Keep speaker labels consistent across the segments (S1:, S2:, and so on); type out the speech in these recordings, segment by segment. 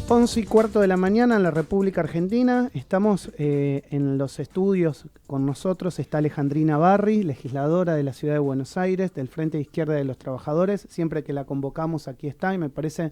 S1: 11:15 de la mañana en la República Argentina. Estamos en los estudios. Con nosotros está Alejandrina Barri, legisladora de la Ciudad de Buenos Aires, del Frente de Izquierda de los Trabajadores. Siempre que la convocamos aquí está, y me parece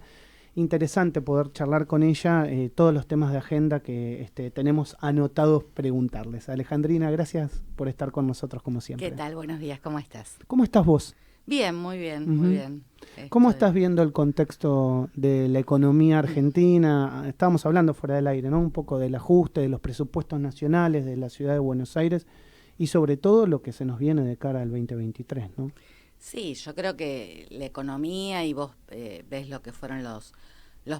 S1: interesante poder charlar con ella todos los temas de agenda que tenemos anotados preguntarles. Alejandrina, gracias por estar con nosotros como siempre.
S2: ¿Qué tal? Buenos días, ¿cómo estás?
S1: ¿Cómo estás vos?
S2: Bien, muy bien, muy bien.
S1: ¿Cómo estás viendo el contexto de la economía argentina? Estábamos hablando fuera del aire, ¿no? Un poco del ajuste de los presupuestos nacionales de la Ciudad de Buenos Aires y sobre todo lo que se nos viene de cara al 2023, ¿no?
S2: Sí, yo creo que la economía, y vos ves lo que fueron los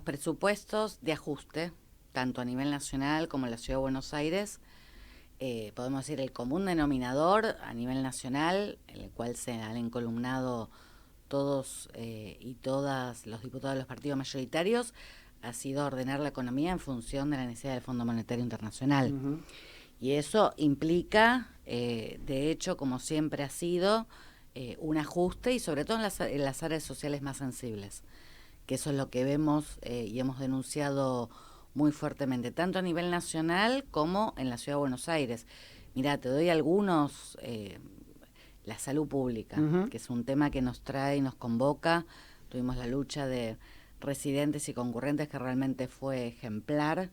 S2: presupuestos de ajuste, tanto a nivel nacional como en la Ciudad de Buenos Aires. Podemos decir el común denominador a nivel nacional, en el cual se han encolumnado todos y todas los diputados de los partidos mayoritarios, ha sido ordenar la economía en función de la necesidad del Fondo Monetario Internacional. Uh-huh. Y eso implica, de hecho, como siempre ha sido, un ajuste, y sobre todo en las áreas sociales más sensibles, que eso es lo que vemos y hemos denunciado muy fuertemente, tanto a nivel nacional como en la Ciudad de Buenos Aires. Mirá, te doy algunos, la salud pública, uh-huh, que es un tema que nos trae y nos convoca. Tuvimos la lucha de residentes y concurrentes que realmente fue ejemplar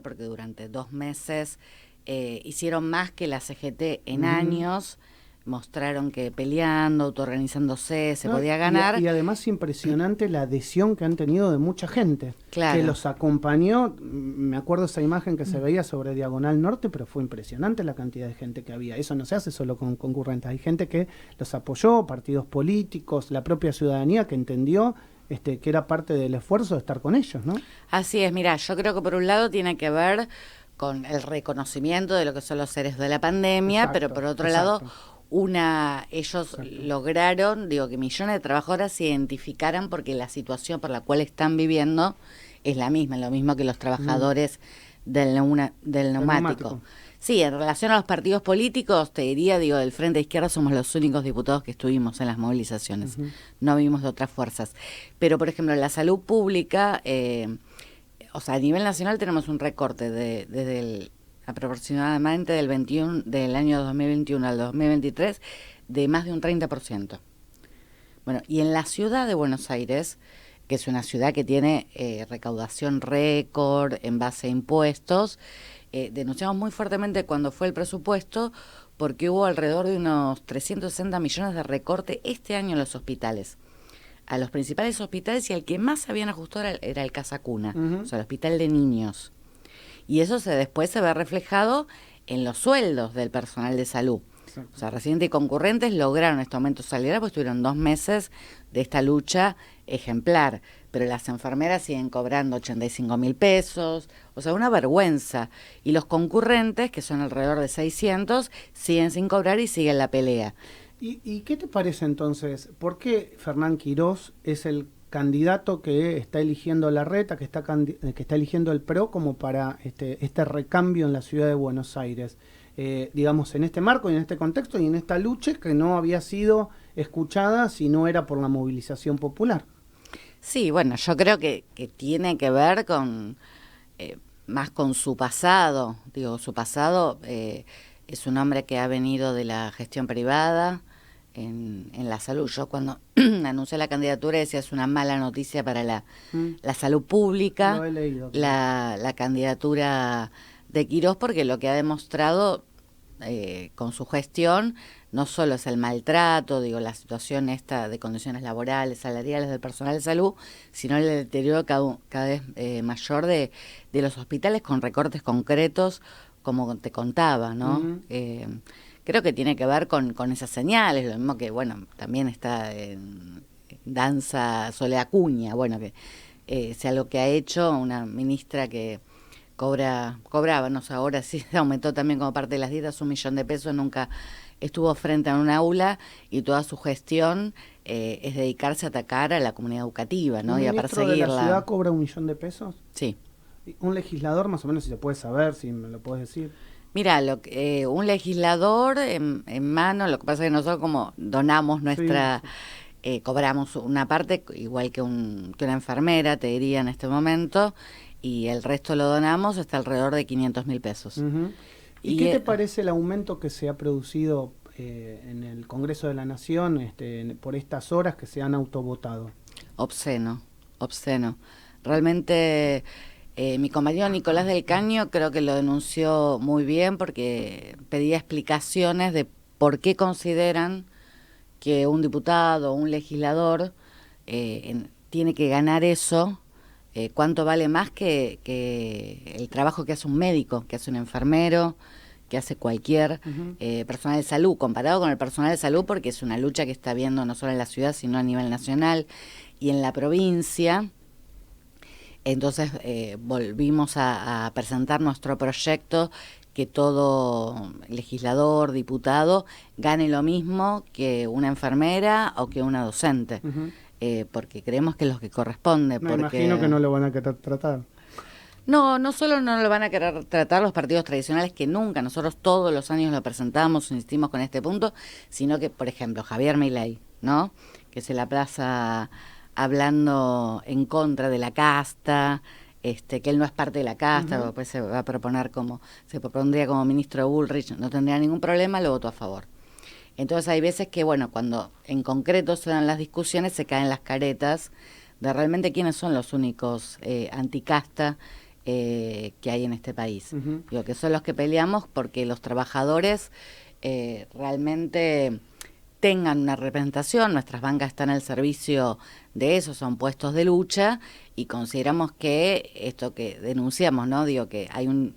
S2: porque durante 2 meses hicieron más que la CGT en años. Mostraron que peleando, autoorganizándose, se podía ganar.
S1: Y además impresionante la adhesión que han tenido de mucha gente, claro, que los acompañó. Me acuerdo esa imagen que se veía sobre Diagonal Norte, pero fue impresionante la cantidad de gente que había. Eso no se hace solo con concurrentes, hay gente que los apoyó, partidos políticos, la propia ciudadanía que entendió que era parte del esfuerzo de estar con ellos, ¿no? Así
S2: es, mira, yo creo que por un lado tiene que ver con el reconocimiento de lo que son los seres de la pandemia, exacto, pero por otro lado ellos lograron, que millones de trabajadores se identificaran porque la situación por la cual están viviendo es la misma, lo mismo que los trabajadores del neumático. Sí, en relación a los partidos políticos, te diría, del Frente de Izquierda somos los únicos diputados que estuvimos en las movilizaciones, no vimos de otras fuerzas. Pero, por ejemplo, en la salud pública, a nivel nacional tenemos un recorte desde aproximadamente del año 2021 al 2023 de más de un 30%. Bueno, y en la ciudad de Buenos Aires, que es una ciudad que tiene recaudación récord en base a impuestos, denunciamos muy fuertemente cuando fue el presupuesto porque hubo alrededor de unos 360 millones de recorte este año en los hospitales. A los principales hospitales, y al que más habían ajustado era el Casa Cuna, o sea, el hospital de niños. Y eso después se ve reflejado en los sueldos del personal de salud. Exacto. O sea, residentes y concurrentes lograron este aumento salarial porque tuvieron 2 meses de esta lucha ejemplar. Pero las enfermeras siguen cobrando 85.000 pesos. O sea, una vergüenza. Y los concurrentes, que son alrededor de 600, siguen sin cobrar y siguen la pelea.
S1: ¿Y qué te parece entonces? ¿Por qué Fernán Quirós es el candidato que está eligiendo Larreta, que está eligiendo el PRO como para este recambio en la ciudad de Buenos Aires? Digamos, en este marco y en este contexto y en esta lucha que no había sido escuchada si no era por la movilización popular.
S2: Sí, bueno, yo creo que tiene que ver con más con su pasado. Su pasado es un hombre que ha venido de la gestión privada en la salud. Yo cuando anuncié la candidatura decía es una mala noticia para la salud pública.
S1: Lo he leído.
S2: La candidatura de Quirós, porque lo que ha demostrado con su gestión no solo es el maltrato, la situación esta de condiciones laborales, salariales del personal de salud, sino el deterioro cada vez mayor de los hospitales con recortes concretos, como te contaba, ¿no? Uh-huh. Creo que tiene que ver con esas señales, lo mismo que, también está en danza Soledad Acuña, que sea lo que ha hecho una ministra que cobraba, no sé, ahora sí aumentó también como parte de las dietas $1 millón de pesos, nunca estuvo frente a un aula y toda su gestión es dedicarse a atacar a la comunidad educativa, ¿no? Y a perseguirla. ¿Un
S1: ministro de la ciudad cobra $1 millón?
S2: Sí.
S1: ¿Un legislador, más o menos, si se puede saber, si me lo puedes decir?
S2: Mira, un legislador en mano, lo que pasa es que nosotros como donamos nuestra cobramos una parte, igual que una enfermera, te diría en este momento, y el resto lo donamos, está alrededor de 500.000 pesos.
S1: ¿Y qué te parece el aumento que se ha producido en el Congreso de la Nación por estas horas que se han autovotado?
S2: Obsceno. Realmente mi compañero Nicolás del Caño creo que lo denunció muy bien porque pedía explicaciones de por qué consideran que un diputado o un legislador tiene que ganar eso, cuánto vale más que el trabajo que hace un médico, que hace un enfermero, que hace cualquier personal de salud, comparado con el personal de salud, porque es una lucha que está habiendo no solo en la ciudad, sino a nivel nacional y en la provincia. Entonces volvimos a presentar nuestro proyecto, que todo legislador, diputado, gane lo mismo que una enfermera o que una docente, porque creemos que es lo que corresponde.
S1: Me imagino que no lo van a querer tratar.
S2: No solo no lo van a querer tratar los partidos tradicionales, que nunca, nosotros todos los años lo presentamos, insistimos con este punto, sino que, por ejemplo, Javier Milei, ¿no?, que se la plaza hablando en contra de la casta, que él no es parte de la casta, después se va a proponer se propondría como ministro Bullrich, no tendría ningún problema, lo votó a favor. Entonces hay veces que, bueno, cuando en concreto se dan las discusiones, se caen las caretas de realmente quiénes son los únicos anticasta que hay en este país. Digo, que son los que peleamos porque los trabajadores realmente tengan una representación. Nuestras bancas están al servicio de eso, son puestos de lucha, y consideramos que esto que denunciamos, ¿no?, digo, que hay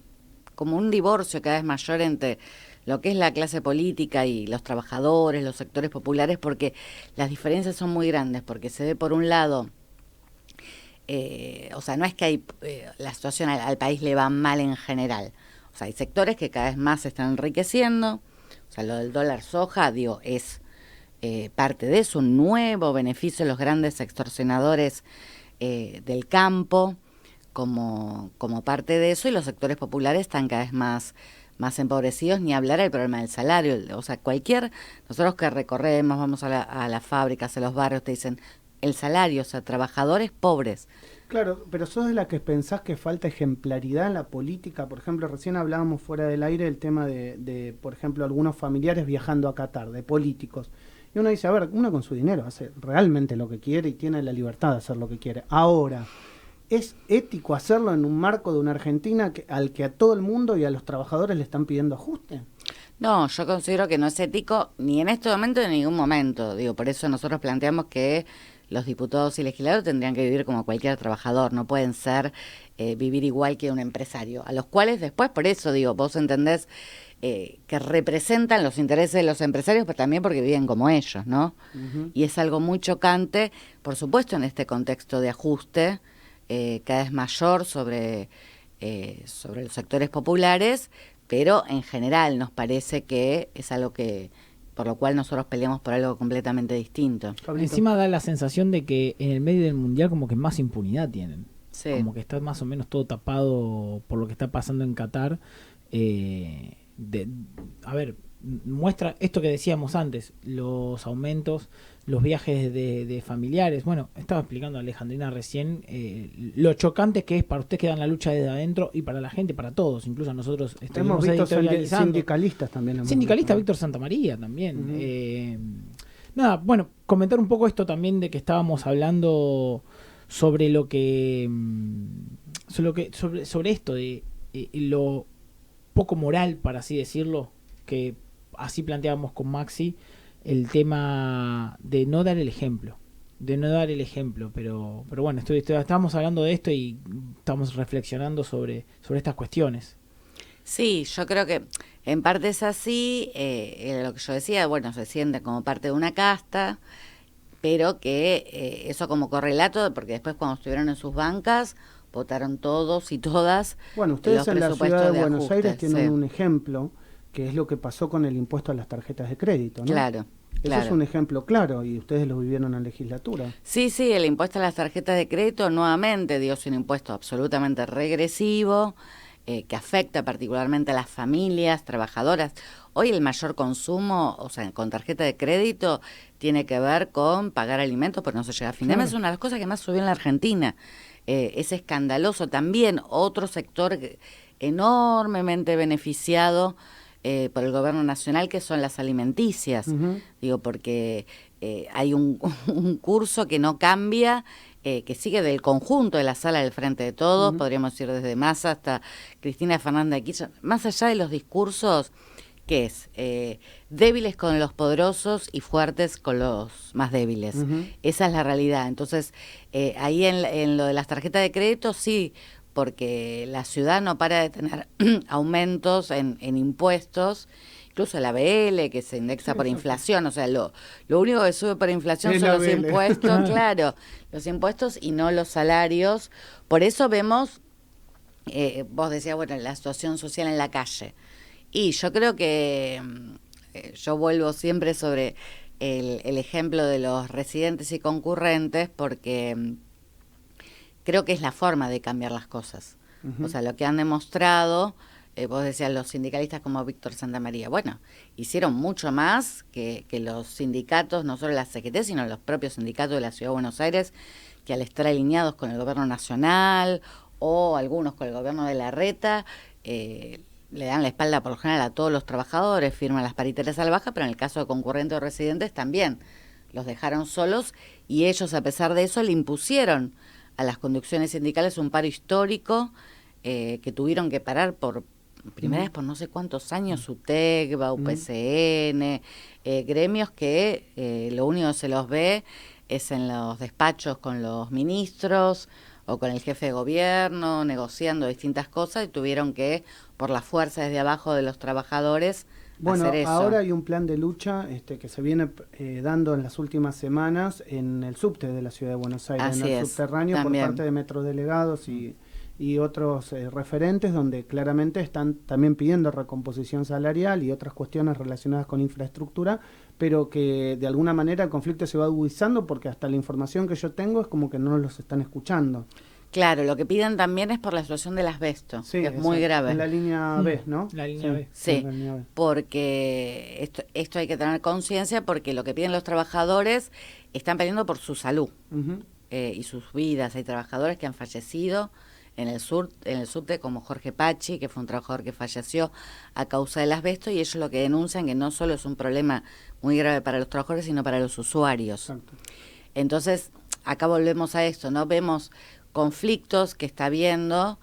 S2: como un divorcio cada vez mayor entre lo que es la clase política y los trabajadores, los sectores populares, porque las diferencias son muy grandes, porque se ve por un lado, o sea, no es que hay la situación al país le va mal en general, o sea, hay sectores que cada vez más se están enriqueciendo, o sea, lo del dólar soja, digo, es parte de eso, un nuevo beneficio de los grandes extorsionadores del campo, como parte de eso, y los sectores populares están cada vez más empobrecidos, ni hablar del problema del salario. O sea, nosotros que recorremos, vamos a las fábricas, a los barrios, te dicen el salario, o sea, trabajadores pobres.
S1: Claro, pero sos de la que pensás que falta ejemplaridad en la política. Por ejemplo, recién hablábamos fuera del aire el tema de por ejemplo, algunos familiares viajando a Qatar, de políticos. Y uno dice, a ver, uno con su dinero hace realmente lo que quiere y tiene la libertad de hacer lo que quiere. Ahora, ¿es ético hacerlo en un marco de una Argentina al que a todo el mundo y a los trabajadores le están pidiendo ajuste?
S2: No, yo considero que no es ético ni en este momento ni en ningún momento. Digo, por eso nosotros planteamos que los diputados y legisladores tendrían que vivir como cualquier trabajador, no pueden vivir igual que un empresario, a los cuales después, por eso digo, vos entendés que representan los intereses de los empresarios, pero también porque viven como ellos, ¿no? Y es algo muy chocante, por supuesto, en este contexto de ajuste cada vez mayor sobre los sectores populares, pero en general nos parece que es algo por lo cual nosotros peleamos por algo completamente distinto.
S3: Encima da la sensación de que en el medio del mundial como que más impunidad tienen. Sí. Como que está más o menos todo tapado por lo que está pasando en Qatar. A ver, muestra esto que decíamos antes, los aumentos, los viajes de familiares. Bueno, estaba explicando a Alejandrina recién lo chocante que es para ustedes que dan la lucha desde adentro y para la gente, para todos, incluso nosotros
S1: estamos sindicalistas también.
S3: Sindicalista Víctor Santamaría también. Nada, bueno, comentar un poco esto también de que estábamos hablando sobre lo que sobre esto de lo poco moral, para así decirlo, que así planteábamos con Maxi, el tema de no dar el ejemplo, pero bueno, estábamos hablando de esto y estamos reflexionando sobre estas cuestiones.
S2: Sí, yo creo que en parte es así, lo que yo decía, bueno, se siente como parte de una casta, pero que eso como correlato, porque después cuando estuvieron en sus bancas, votaron todos y todas.
S1: Bueno, ustedes en la ciudad de Buenos Aires tienen un ejemplo, que es lo que pasó con el impuesto a las tarjetas de crédito, ¿no?
S2: Claro.
S1: Eso es un ejemplo claro, y ustedes lo vivieron en la legislatura.
S2: Sí, el impuesto a las tarjetas de crédito, nuevamente, dio un impuesto absolutamente regresivo, que afecta particularmente a las familias trabajadoras. Hoy el mayor consumo, o sea, con tarjeta de crédito, tiene que ver con pagar alimentos, porque no se llega a fin de mes. Es una de las cosas que más subió en la Argentina. Es escandaloso. También otro sector enormemente beneficiado por el gobierno nacional, que son las alimenticias. Digo, porque hay un curso que no cambia, que sigue del conjunto de la sala del Frente de Todos, podríamos decir desde Massa hasta Cristina Fernández de Kirchner, más allá de los discursos, que es débiles con los poderosos y fuertes con los más débiles. Esa es la realidad. Entonces, ahí en lo de las tarjetas de crédito, sí, porque la ciudad no para de tener aumentos en impuestos, incluso el ABL, que se indexa por inflación, o sea, lo único que sube por inflación son los impuestos, claro, los impuestos y no los salarios. Por eso vemos, vos decías, bueno, la situación social en la calle. Y yo creo que, yo vuelvo siempre sobre el ejemplo de los residentes y concurrentes, porque creo que es la forma de cambiar las cosas. O sea, lo que han demostrado, vos decías, los sindicalistas como Víctor Santamaría, bueno, hicieron mucho más que los sindicatos, no solo la CGT, sino los propios sindicatos de la Ciudad de Buenos Aires, que al estar alineados con el gobierno nacional o algunos con el gobierno de Larreta, le dan la espalda por lo general a todos los trabajadores, firman las paritarias a la baja, pero en el caso de concurrentes o residentes también los dejaron solos, y ellos, a pesar de eso, le impusieron a las conducciones sindicales un paro histórico, que tuvieron que parar por primera vez por no sé cuántos años, UTECBA, UPCN, gremios que lo único que se los ve es en los despachos con los ministros o con el jefe de gobierno, negociando distintas cosas, y tuvieron que, por la fuerza desde abajo de los trabajadores, hacer eso.
S1: Ahora hay un plan de lucha que se viene dando en las últimas semanas en el subte de la Ciudad de Buenos Aires,
S2: Así
S1: en el
S2: es,
S1: subterráneo,
S2: también,
S1: por parte de metrodelegados y otros referentes, donde claramente están también pidiendo recomposición salarial y otras cuestiones relacionadas con infraestructura, pero que de alguna manera el conflicto se va agudizando, porque hasta la información que yo tengo es como que no los están escuchando.
S2: Claro, lo que piden también es por la situación del asbesto,
S1: Sí,
S2: que es muy grave.
S1: En la línea B, ¿no?
S3: La línea B.
S2: Sí,
S1: la línea B.
S2: porque esto hay que tener conciencia, porque lo que piden los trabajadores están pidiendo por su salud y sus vidas. Hay trabajadores que han fallecido en el subte, como Jorge Pachi, que fue un trabajador que falleció a causa del asbesto, y ellos lo que denuncian que no solo es un problema muy grave para los trabajadores, sino para los usuarios. Exacto. Entonces, acá volvemos a esto, ¿no? Vemos conflictos que está habiendo,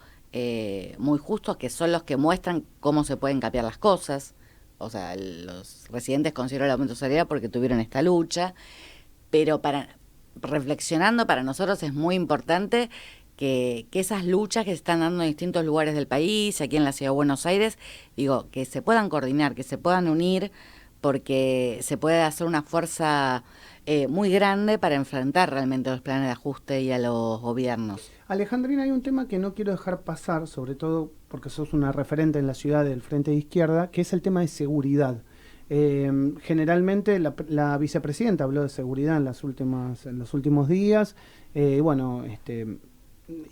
S2: muy justos, que son los que muestran cómo se pueden cambiar las cosas. O sea, los residentes consiguieron el aumento salarial porque tuvieron esta lucha, pero reflexionando, para nosotros es muy importante que esas luchas que se están dando en distintos lugares del país, aquí en la Ciudad de Buenos Aires, digo, que se puedan coordinar, que se puedan unir, porque se puede hacer una fuerza muy grande para enfrentar realmente los planes de ajuste y a los gobiernos.
S1: Alejandrina, hay un tema que no quiero dejar pasar, sobre todo porque sos una referente en la ciudad del Frente de Izquierda, que es el tema de seguridad. Generalmente la vicepresidenta habló de seguridad en los últimos días.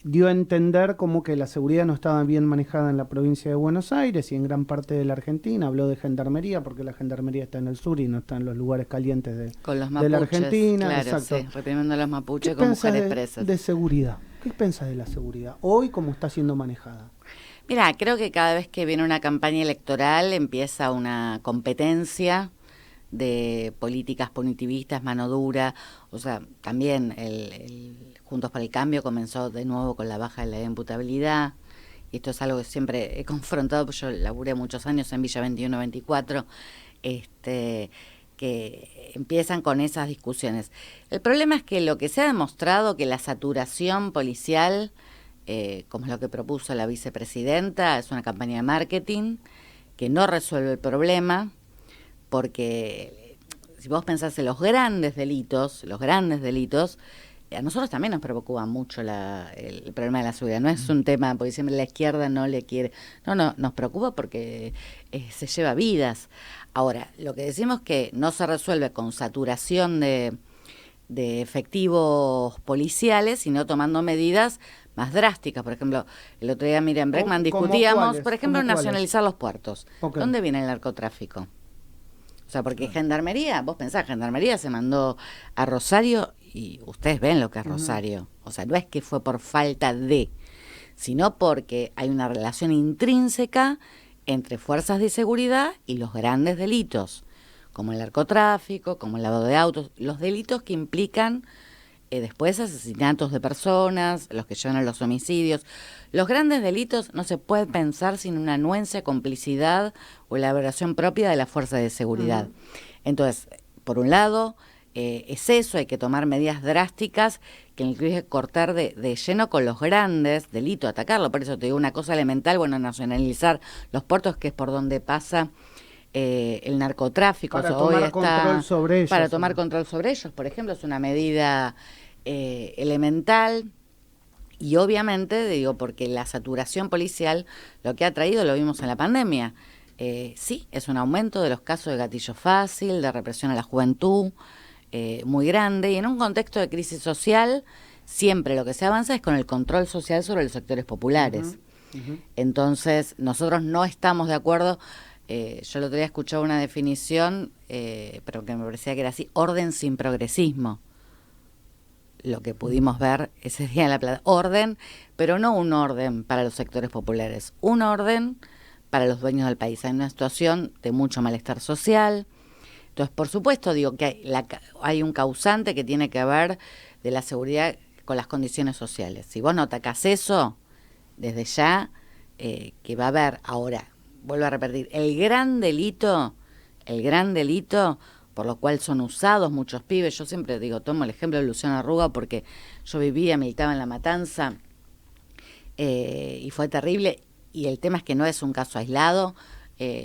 S1: Dio a entender como que la seguridad no estaba bien manejada en la provincia de Buenos Aires y en gran parte de la Argentina. Habló de gendarmería, porque la gendarmería está en el sur y no está en los lugares calientes de la Argentina.
S2: Claro,
S1: exacto.
S2: Sí, reprimiendo a los mapuches con mujeres presas.
S1: De seguridad? ¿Qué pensás de la seguridad hoy, cómo está siendo manejada?
S2: Mira, creo que cada vez que viene una campaña electoral empieza una competencia de políticas punitivistas, mano dura. O sea, también el Juntos por el Cambio comenzó de nuevo con la baja de la imputabilidad, y esto es algo que siempre he confrontado, porque yo laburé muchos años en Villa 21-24, que empiezan con esas discusiones. El problema es que lo que se ha demostrado, que la saturación policial, como es lo que propuso la vicepresidenta, es una campaña de marketing que no resuelve el problema, porque si vos pensás en los grandes delitos, a nosotros también nos preocupa mucho el problema de la seguridad. No es un tema porque siempre la izquierda no le quiere. No, nos preocupa porque se lleva vidas. Ahora, lo que decimos es que no se resuelve con saturación de efectivos policiales, sino tomando medidas más drásticas. Por ejemplo, el otro día Miriam Bregman discutíamos, por ejemplo, nacionalizar los puertos. Okay. ¿Dónde viene el narcotráfico? O sea, porque Gendarmería, vos pensás, Gendarmería se mandó a Rosario y ustedes ven lo que es Rosario. O sea, no es que fue por falta de, sino porque hay una relación intrínseca entre fuerzas de seguridad y los grandes delitos, como el narcotráfico, como el lavado de autos, los delitos que implican después asesinatos de personas, los que llevan a los homicidios. Los grandes delitos no se puede pensar sin una anuencia, complicidad o elaboración propia de la fuerza de seguridad. Entonces, por un lado, es eso, hay que tomar medidas drásticas que incluye cortar de lleno con los grandes delitos, atacarlo. Por eso te digo una cosa elemental, bueno, nacionalizar los puertos, que es por donde pasa el narcotráfico.
S1: Para tomar control sobre ellos.
S2: Para tomar control sobre ellos, por ejemplo, es una medida elemental. Y obviamente, digo, porque la saturación policial lo que ha traído, lo vimos en la pandemia, sí, es un aumento de los casos de gatillo fácil, de represión a la juventud, muy grande, y en un contexto de crisis social siempre lo que se avanza es con el control social sobre los sectores populares. Entonces nosotros no estamos de acuerdo. Yo el otro día escuchaba una definición, pero que me parecía que era así: orden sin progresismo. Lo que pudimos ver ese día en La Plata, orden, pero no un orden para los sectores populares, un orden para los dueños del país. Hay una situación de mucho malestar social. Entonces, por supuesto, digo que hay un causante que tiene que ver de la seguridad con las condiciones sociales. Si vos no atacás eso, desde ya, que va a haber, ahora, vuelvo a repetir, el gran delito por lo cual son usados muchos pibes. Yo siempre digo, tomo el ejemplo de Luciano Arruga porque yo militaba en La Matanza, y fue terrible, y el tema es que no es un caso aislado.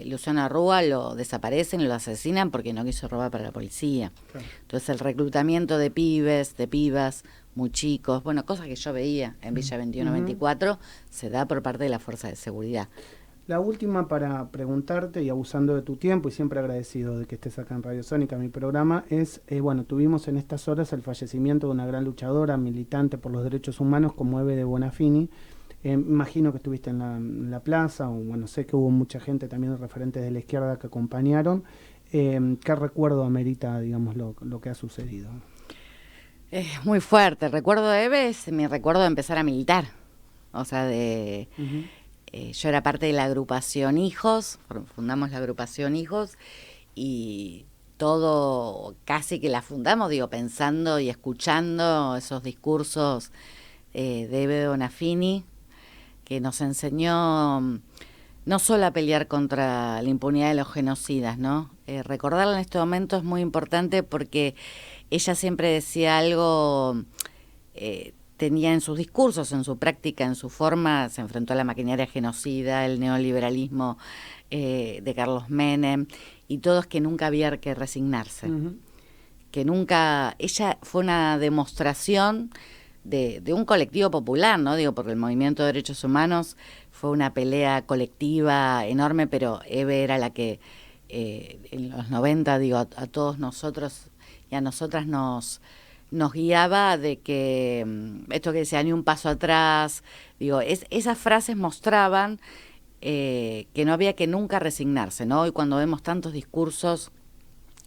S2: Luciano Arruga lo desaparecen, lo asesinan porque no quiso robar para la policía. Claro. Entonces el reclutamiento de pibes, de pibas, muy chicos, bueno, cosas que yo veía en Villa 21-24, se da por parte de la Fuerza de Seguridad.
S1: La última para preguntarte, y abusando de tu tiempo, y siempre agradecido de que estés acá en Radio Sónica, mi programa, es, bueno, tuvimos en estas horas el fallecimiento de una gran luchadora, militante por los derechos humanos como Eve de Bonafini. Imagino que estuviste en la plaza, o bueno, sé que hubo mucha gente también, referentes de la izquierda, que acompañaron. ¿Qué recuerdo amerita, digamos, lo que ha sucedido?
S2: Es muy fuerte. El recuerdo de Eve es mi recuerdo de empezar a militar. O sea, yo era parte de la agrupación Hijos, fundamos la agrupación Hijos, y todo casi que la fundamos, digo, pensando y escuchando esos discursos de Eve Bonafini, que nos enseñó no solo a pelear contra la impunidad de los genocidas, ¿no? Recordarla en este momento es muy importante porque ella siempre decía algo, tenía en sus discursos, en su práctica, en su forma, se enfrentó a la maquinaria genocida, el neoliberalismo de Carlos Menem, y todos, que nunca había que resignarse. Que nunca, ella fue una demostración de un colectivo popular, ¿no? Digo, porque el movimiento de derechos humanos fue una pelea colectiva enorme, pero Eve era la que en los 90, digo, a todos nosotros y a nosotras nos guiaba, de que esto que decía, ni un paso atrás, digo, esas frases mostraban que no había que nunca resignarse, ¿no? Y cuando vemos tantos discursos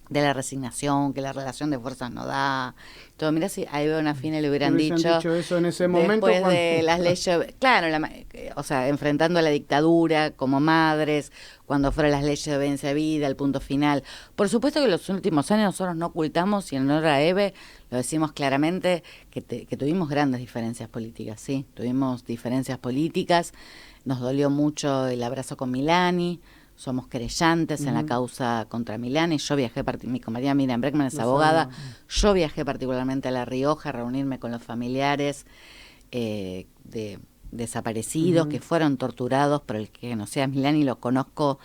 S2: de la resignación, que la relación de fuerzas no da, todo, mira, si a Eve Bonafini le hubieran dicho
S1: eso en ese momento,
S2: después de las leyes, claro, o sea, enfrentando a la dictadura como madres, cuando fueron las leyes de obediencia de vida, el punto final. Por supuesto que en los últimos años nosotros no ocultamos, y en honor a Eve lo decimos claramente, que tuvimos grandes diferencias políticas, sí, tuvimos diferencias políticas, nos dolió mucho el abrazo con Milani, somos querellantes en la causa contra Milani. Yo viajé, mi compañera Miriam Bregman es abogada, yo viajé particularmente a La Rioja a reunirme con los familiares de desaparecidos que fueron torturados por el que no sea Milani, lo conozco,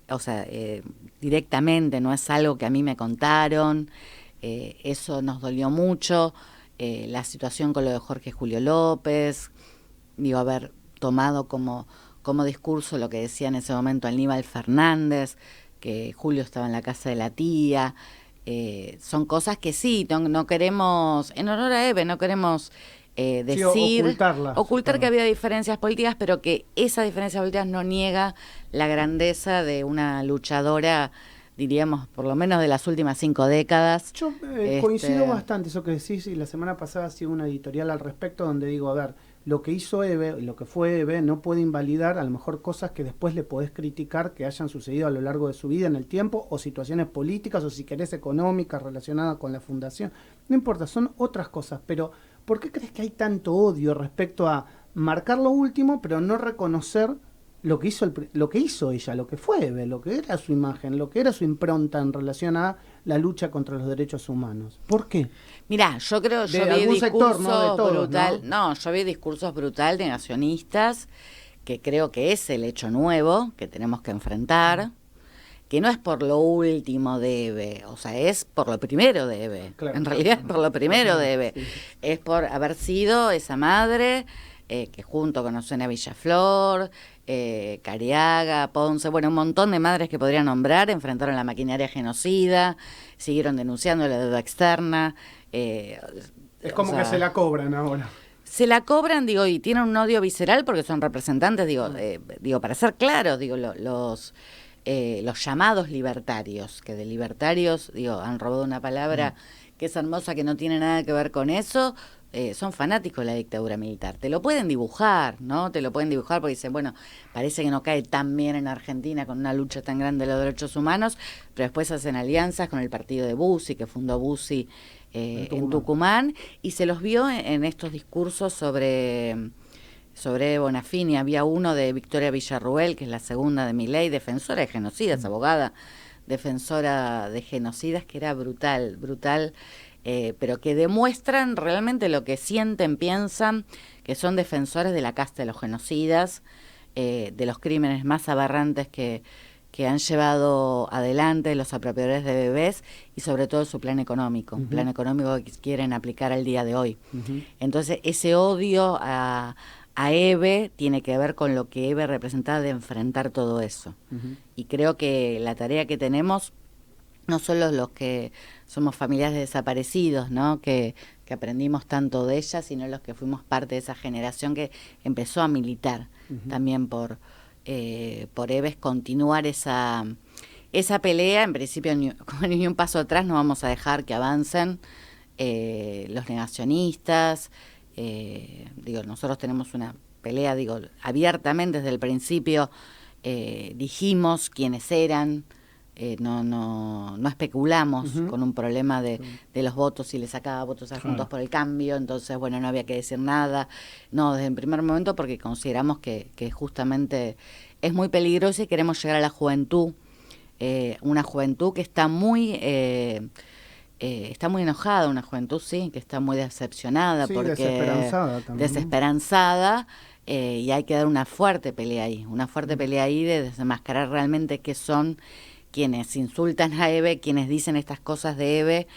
S2: o sea, directamente, no es algo que a mí me contaron, eso nos dolió mucho, la situación con lo de Jorge Julio López, digo, haber tomado como discurso lo que decía en ese momento Aníbal Fernández, que Julio estaba en la casa de la tía. Son cosas que sí, no queremos, en honor a Eve, no queremos decir, ocultar que
S1: claro.
S2: había diferencias políticas, pero que esas diferencias políticas no niega la grandeza de una luchadora, diríamos, por lo menos de las últimas 5 décadas.
S1: Yo coincido bastante eso que decís, y la semana pasada hacía una editorial al respecto donde digo, a ver, lo que hizo Eve, lo que fue Eve, no puede invalidar a lo mejor cosas que después le podés criticar que hayan sucedido a lo largo de su vida en el tiempo, o situaciones políticas, o si querés económicas relacionadas con la fundación. No importa, son otras cosas, pero ¿por qué crees que hay tanto odio respecto a marcar lo último, pero no reconocer lo que hizo ella, lo que fue Eve, lo que era su imagen, lo que era su impronta en relación a la lucha contra los derechos humanos? ¿Por qué?
S2: Mirá, yo creo, yo vi discursos brutal negacionistas, que creo que es el hecho nuevo que tenemos que enfrentar, que no es por lo último de Eve, o sea, es por lo primero de Eve. Claro, en realidad es por lo primero de Eve. Sí. Es por haber sido esa madre que junto con Osuna Villaflor, Cariaga, Ponce, bueno, un montón de madres que podría nombrar, enfrentaron la maquinaria genocida, siguieron denunciando la deuda externa.
S1: Es como que se la cobran ahora.
S2: Se la cobran, digo, y tienen un odio visceral porque son representantes, digo, para ser claros, digo, los llamados libertarios, que de libertarios, digo, han robado una palabra que es hermosa, que no tiene nada que ver con eso, son fanáticos de la dictadura militar. Te lo pueden dibujar, ¿no? Te lo pueden dibujar porque dicen, bueno, parece que no cae tan bien en Argentina con una lucha tan grande de los derechos humanos, pero después hacen alianzas con el partido de Bussi, que fundó Bussi en Tucumán, y se los vio en estos discursos sobre Bonafini. Había uno de Victoria Villarruel, que es la segunda de Milei, defensora de genocidas, abogada, defensora de genocidas, que era brutal, pero que demuestran realmente lo que sienten, piensan, que son defensores de la casta de los genocidas, de los crímenes más aberrantes que han llevado adelante los apropiadores de bebés, y sobre todo su plan económico, un plan económico que quieren aplicar al día de hoy. Entonces, ese odio a Eve tiene que ver con lo que Eve representaba de enfrentar todo eso. Y creo que la tarea que tenemos, no solo los que somos familiares de desaparecidos, ¿no? que aprendimos tanto de ella, sino los que fuimos parte de esa generación que empezó a militar también por Eve, es continuar esa pelea. En principio, ni un paso atrás, no vamos a dejar que avancen los negacionistas. Nosotros tenemos una pelea, abiertamente desde el principio, dijimos quiénes eran, no especulamos con un problema de los votos, si le sacaba votos a Juntos por el Cambio, entonces, bueno, no había que decir nada. No, desde el primer momento, porque consideramos que justamente es muy peligroso y queremos llegar a la juventud, una juventud que está muy enojada, una juventud, sí, que está muy decepcionada, porque
S1: desesperanzada también.
S2: Desesperanzada, y hay que dar una fuerte pelea ahí de desenmascarar realmente qué son quienes insultan a Eve, quienes dicen estas cosas de Eve,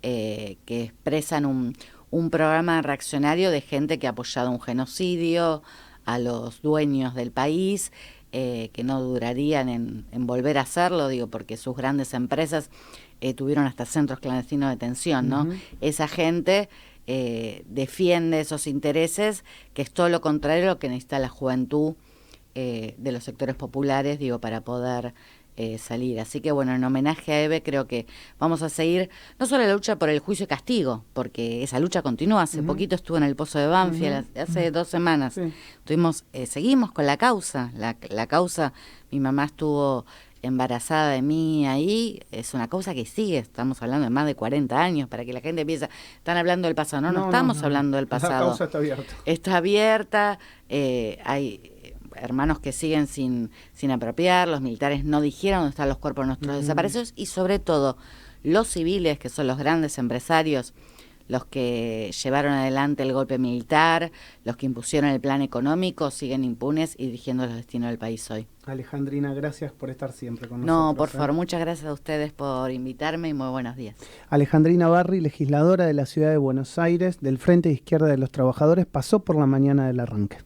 S2: que expresan un programa reaccionario de gente que ha apoyado un genocidio, a los dueños del país, que no durarían en volver a hacerlo, porque sus grandes empresas tuvieron hasta centros clandestinos de detención, ¿no? Esa gente defiende esos intereses, que es todo lo contrario a lo que necesita la juventud de los sectores populares, para poder salir. Así que, bueno, en homenaje a Eve, creo que vamos a seguir no solo la lucha por el juicio y castigo, porque esa lucha continúa. Hace poquito estuve en el Pozo de Banfield, hace 2 semanas. Seguimos con la causa. La causa, mi mamá estuvo embarazada de mí ahí, es una causa que sigue. Estamos hablando de más de 40 años, para que la gente piense, están hablando del pasado. No estamos hablando del pasado.
S1: La causa está abierta.
S2: Está abierta, hay hermanos que siguen sin apropiar, los militares no dijeron dónde están los cuerpos de nuestros desaparecidos, y sobre todo los civiles, que son los grandes empresarios, los que llevaron adelante el golpe militar, los que impusieron el plan económico, siguen impunes y dirigiendo los destinos del país hoy.
S1: Alejandrina, gracias por estar siempre con nosotros.
S2: No, por favor, muchas gracias a ustedes por invitarme y muy buenos días.
S1: Alejandrina Barri, legisladora de la Ciudad de Buenos Aires, del Frente de Izquierda de los Trabajadores, pasó por la mañana del arranque.